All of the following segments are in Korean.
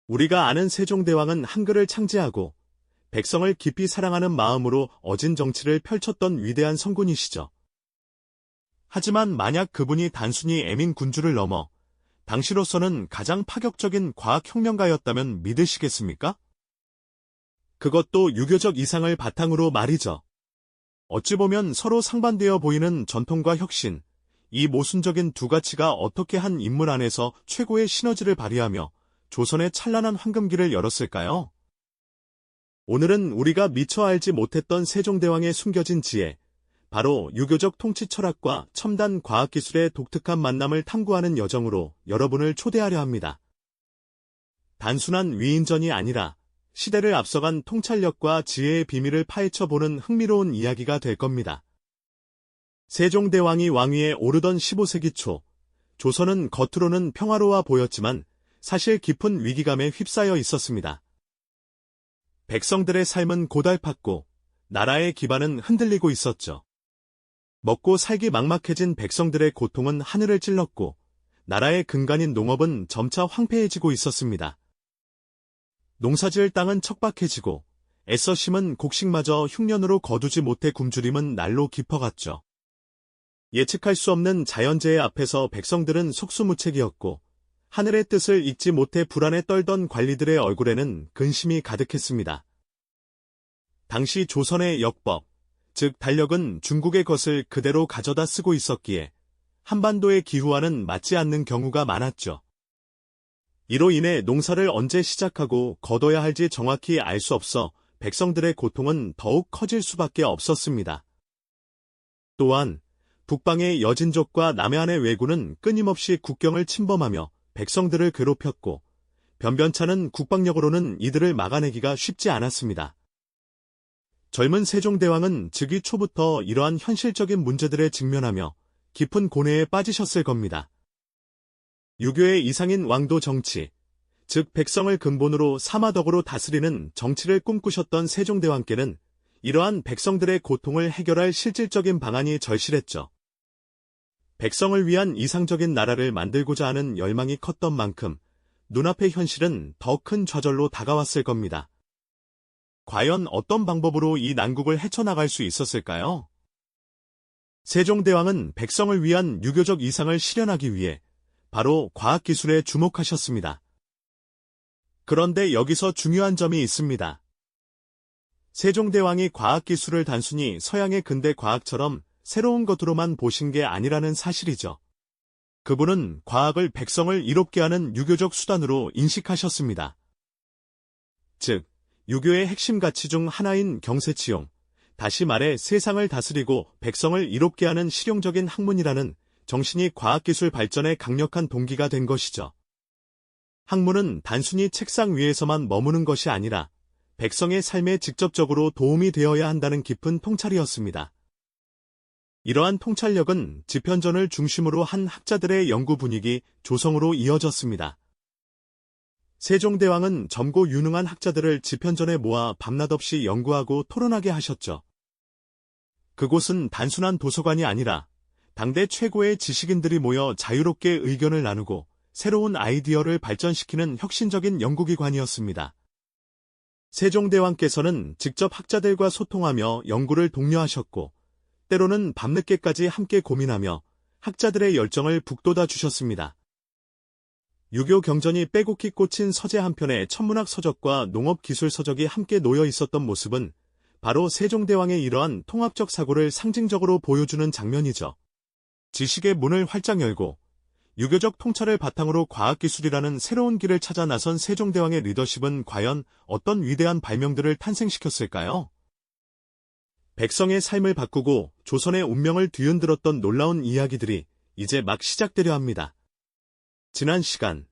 우리가 아는 세종대왕은 한글을 창제하고 백성을 깊이 사랑하는 마음으로 어진 정치를 펼쳤던 위대한 성군이시죠. 하지만 만약 그분이 단순히 애민 군주를 넘어 당시로서는 가장 파격적인 과학혁명가였다면 믿으시겠습니까? 그것도 유교적 이상을 바탕으로 말이죠. 어찌 보면 서로 상반되어 보이는 전통과 혁신, 이 모순적인 두 가치가 어떻게 한 인물 안에서 최고의 시너지를 발휘하며 조선의 찬란한 황금기를 열었을까요? 오늘은 우리가 미처 알지 못했던 세종대왕의 숨겨진 지혜, 바로 유교적 통치 철학과 첨단 과학기술의 독특한 만남을 탐구하는 여정으로 여러분을 초대하려 합니다. 단순한 위인전이 아니라 시대를 앞서간 통찰력과 지혜의 비밀을 파헤쳐보는 흥미로운 이야기가 될 겁니다. 세종대왕이 왕위에 오르던 15세기 초, 조선은 겉으로는 평화로워 보였지만 사실 깊은 위기감에 휩싸여 있었습니다. 백성들의 삶은 고달팠고 나라의 기반은 흔들리고 있었죠. 먹고 살기 막막해진 백성들의 고통은 하늘을 찔렀고 나라의 근간인 농업은 점차 황폐해지고 있었습니다. 농사지을 땅은 척박해지고 애써 심은 곡식마저 흉년으로 거두지 못해 굶주림은 날로 깊어갔죠. 예측할 수 없는 자연재해 앞에서 백성들은 속수무책이었고 하늘의 뜻을 읽지 못해 불안에 떨던 관리들의 얼굴에는 근심이 가득했습니다. 당시 조선의 역법, 즉 달력은 중국의 것을 그대로 가져다 쓰고 있었기에 한반도의 기후와는 맞지 않는 경우가 많았죠. 이로 인해 농사를 언제 시작하고 거둬야 할지 정확히 알 수 없어 백성들의 고통은 더욱 커질 수밖에 없었습니다. 또한 북방의 여진족과 남해안의 왜군은 끊임없이 국경을 침범하며 백성들을 괴롭혔고 변변찮은 국방력으로는 이들을 막아내기가 쉽지 않았습니다. 젊은 세종대왕은 즉위 초부터 이러한 현실적인 문제들에 직면하며 깊은 고뇌에 빠지셨을 겁니다. 유교의 이상인 왕도 정치, 즉 백성을 근본으로 사마덕으로 다스리는 정치를 꿈꾸셨던 세종대왕께는 이러한 백성들의 고통을 해결할 실질적인 방안이 절실했죠. 백성을 위한 이상적인 나라를 만들고자 하는 열망이 컸던 만큼 눈앞의 현실은 더 큰 좌절로 다가왔을 겁니다. 과연 어떤 방법으로 이 난국을 헤쳐나갈 수 있었을까요? 세종대왕은 백성을 위한 유교적 이상을 실현하기 위해 바로 과학기술에 주목하셨습니다. 그런데 여기서 중요한 점이 있습니다. 세종대왕이 과학기술을 단순히 서양의 근대 과학처럼 새로운 것으로만 보신 게 아니라는 사실이죠. 그분은 과학을 백성을 이롭게 하는 유교적 수단으로 인식하셨습니다. 즉, 유교의 핵심 가치 중 하나인 경세치용, 다시 말해 세상을 다스리고 백성을 이롭게 하는 실용적인 학문이라는 정신이 과학기술 발전의 강력한 동기가 된 것이죠. 학문은 단순히 책상 위에서만 머무는 것이 아니라 백성의 삶에 직접적으로 도움이 되어야 한다는 깊은 통찰이었습니다. 이러한 통찰력은 지편전을 중심으로 한 학자들의 연구 분위기 조성으로 이어졌습니다. 세종대왕은 젊고 유능한 학자들을 지편전에 모아 밤낮 없이 연구하고 토론하게 하셨죠. 그곳은 단순한 도서관이 아니라 당대 최고의 지식인들이 모여 자유롭게 의견을 나누고 새로운 아이디어를 발전시키는 혁신적인 연구기관이었습니다. 세종대왕께서는 직접 학자들과 소통하며 연구를 독려하셨고 때로는 밤늦게까지 함께 고민하며 학자들의 열정을 북돋아 주셨습니다. 유교 경전이 빼곡히 꽂힌 서재 한편에 천문학 서적과 농업기술 서적이 함께 놓여 있었던 모습은 바로 세종대왕의 이러한 통합적 사고를 상징적으로 보여주는 장면이죠. 지식의 문을 활짝 열고 유교적 통찰을 바탕으로 과학기술이라는 새로운 길을 찾아 나선 세종대왕의 리더십은 과연 어떤 위대한 발명들을 탄생시켰을까요? 백성의 삶을 바꾸고 조선의 운명을 뒤흔들었던 놀라운 이야기들이 이제 막 시작되려 합니다. 지난 시간,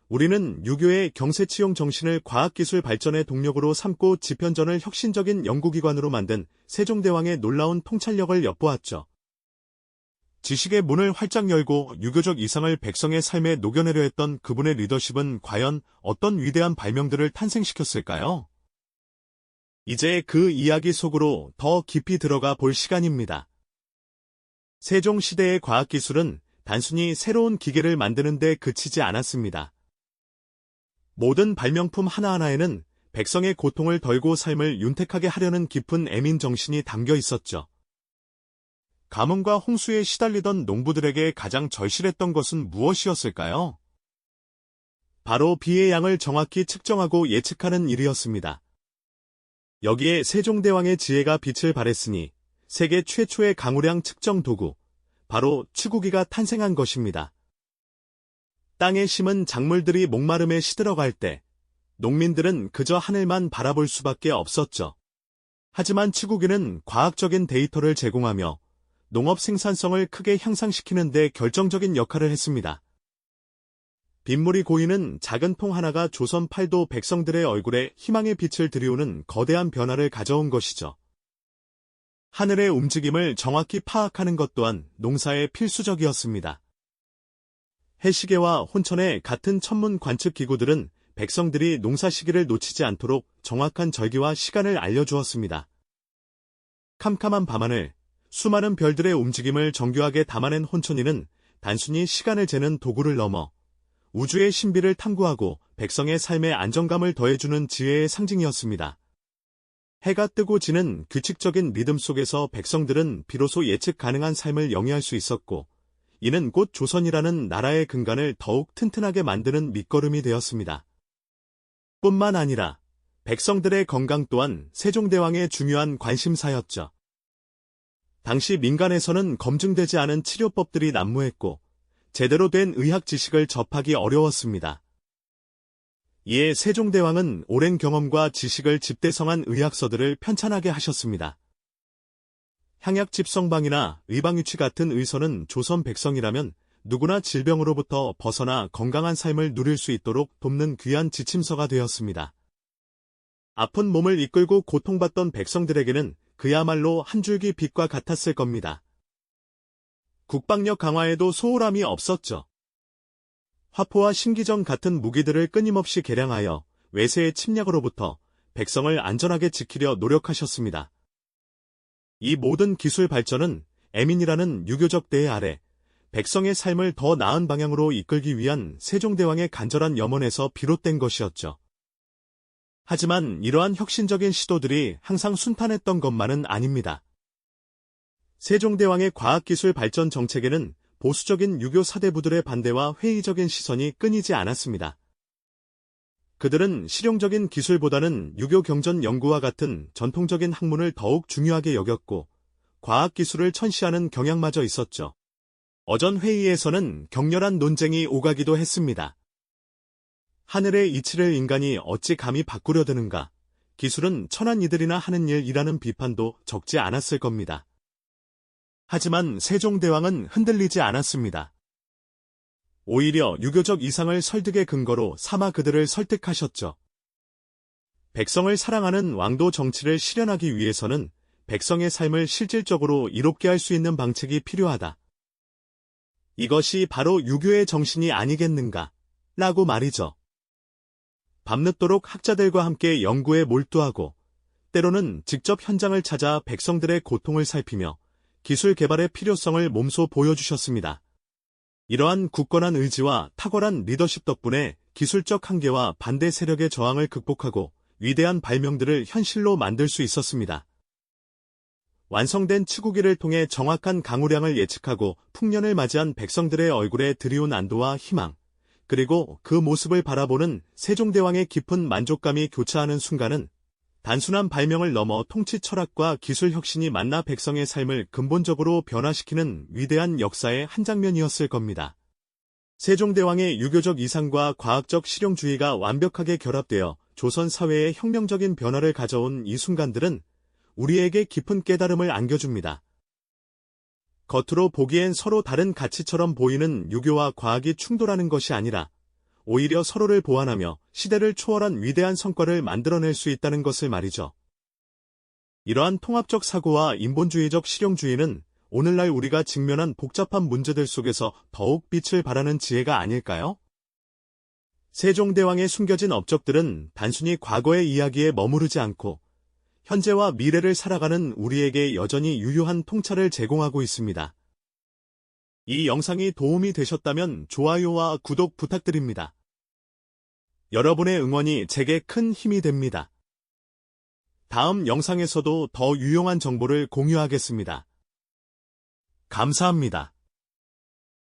우리는 유교의 경세치용 정신을 과학기술 발전의 동력으로 삼고 지편전을 혁신적인 연구기관으로 만든 세종대왕의 놀라운 통찰력을 엿보았죠. 지식의 문을 활짝 열고 유교적 이상을 백성의 삶에 녹여내려 했던 그분의 리더십은 과연 어떤 위대한 발명들을 탄생시켰을까요? 이제 그 이야기 속으로 더 깊이 들어가 볼 시간입니다. 세종시대의 과학기술은 단순히 새로운 기계를 만드는 데 그치지 않았습니다. 모든 발명품 하나하나에는 백성의 고통을 덜고 삶을 윤택하게 하려는 깊은 애민 정신이 담겨 있었죠. 가뭄과 홍수에 시달리던 농부들에게 가장 절실했던 것은 무엇이었을까요? 바로 비의 양을 정확히 측정하고 예측하는 일이었습니다. 여기에 세종대왕의 지혜가 빛을 발했으니 세계 최초의 강우량 측정 도구, 바로 추구기가 탄생한 것입니다. 땅에 심은 작물들이 목마름에 시들어갈 때 농민들은 그저 하늘만 바라볼 수밖에 없었죠. 하지만 추구기는 과학적인 데이터를 제공하며 농업 생산성을 크게 향상시키는 데 결정적인 역할을 했습니다. 빗물이 고이는 작은 통 하나가 조선 팔도 백성들의 얼굴에 희망의 빛을 들이우는 거대한 변화를 가져온 것이죠. 하늘의 움직임을 정확히 파악하는 것 또한 농사에 필수적이었습니다. 해시계와 혼천의 같은 천문 관측 기구들은 백성들이 농사 시기를 놓치지 않도록 정확한 절기와 시간을 알려주었습니다. 캄캄한 밤하늘, 수많은 별들의 움직임을 정교하게 담아낸 혼천이는 단순히 시간을 재는 도구를 넘어 우주의 신비를 탐구하고 백성의 삶에 안정감을 더해주는 지혜의 상징이었습니다. 해가 뜨고 지는 규칙적인 리듬 속에서 백성들은 비로소 예측 가능한 삶을 영위할 수 있었고, 이는 곧 조선이라는 나라의 근간을 더욱 튼튼하게 만드는 밑거름이 되었습니다. 뿐만 아니라 백성들의 건강 또한 세종대왕의 중요한 관심사였죠. 당시 민간에서는 검증되지 않은 치료법들이 난무했고 제대로 된 의학 지식을 접하기 어려웠습니다. 이에 세종대왕은 오랜 경험과 지식을 집대성한 의학서들을 편찬하게 하셨습니다. 향약집성방이나 의방유치 같은 의서는 조선 백성이라면 누구나 질병으로부터 벗어나 건강한 삶을 누릴 수 있도록 돕는 귀한 지침서가 되었습니다. 아픈 몸을 이끌고 고통받던 백성들에게는 그야말로 한 줄기 빛과 같았을 겁니다. 국방력 강화에도 소홀함이 없었죠. 화포와 신기정 같은 무기들을 끊임없이 개량하여 외세의 침략으로부터 백성을 안전하게 지키려 노력하셨습니다. 이 모든 기술 발전은 애민이라는 유교적 대의 아래 백성의 삶을 더 나은 방향으로 이끌기 위한 세종대왕의 간절한 염원에서 비롯된 것이었죠. 하지만 이러한 혁신적인 시도들이 항상 순탄했던 것만은 아닙니다. 세종대왕의 과학기술 발전 정책에는 보수적인 유교 사대부들의 반대와 회의적인 시선이 끊이지 않았습니다. 그들은 실용적인 기술보다는 유교 경전 연구와 같은 전통적인 학문을 더욱 중요하게 여겼고 과학기술을 천시하는 경향마저 있었죠. 어전 회의에서는 격렬한 논쟁이 오가기도 했습니다. 하늘의 이치를 인간이 어찌 감히 바꾸려 드는가, 기술은 천한 이들이나 하는 일이라는 비판도 적지 않았을 겁니다. 하지만 세종대왕은 흔들리지 않았습니다. 오히려 유교적 이상을 설득의 근거로 삼아 그들을 설득하셨죠. 백성을 사랑하는 왕도 정치를 실현하기 위해서는 백성의 삶을 실질적으로 이롭게 할 수 있는 방책이 필요하다. 이것이 바로 유교의 정신이 아니겠는가, 라고 말이죠. 밤늦도록 학자들과 함께 연구에 몰두하고 때로는 직접 현장을 찾아 백성들의 고통을 살피며 기술 개발의 필요성을 몸소 보여주셨습니다. 이러한 굳건한 의지와 탁월한 리더십 덕분에 기술적 한계와 반대 세력의 저항을 극복하고 위대한 발명들을 현실로 만들 수 있었습니다. 완성된 추구기를 통해 정확한 강우량을 예측하고 풍년을 맞이한 백성들의 얼굴에 드리운 안도와 희망, 그리고 그 모습을 바라보는 세종대왕의 깊은 만족감이 교차하는 순간은 단순한 발명을 넘어 통치 철학과 기술 혁신이 만나 백성의 삶을 근본적으로 변화시키는 위대한 역사의 한 장면이었을 겁니다. 세종대왕의 유교적 이상과 과학적 실용주의가 완벽하게 결합되어 조선 사회에 혁명적인 변화를 가져온 이 순간들은 우리에게 깊은 깨달음을 안겨줍니다. 겉으로 보기엔 서로 다른 가치처럼 보이는 유교와 과학이 충돌하는 것이 아니라 오히려 서로를 보완하며 시대를 초월한 위대한 성과를 만들어낼 수 있다는 것을 말이죠. 이러한 통합적 사고와 인본주의적 실용주의는 오늘날 우리가 직면한 복잡한 문제들 속에서 더욱 빛을 발하는 지혜가 아닐까요? 세종대왕의 숨겨진 업적들은 단순히 과거의 이야기에 머무르지 않고 현재와 미래를 살아가는 우리에게 여전히 유효한 통찰을 제공하고 있습니다. 이 영상이 도움이 되셨다면 좋아요와 구독 부탁드립니다. 여러분의 응원이 제게 큰 힘이 됩니다. 다음 영상에서도 더 유용한 정보를 공유하겠습니다. 감사합니다.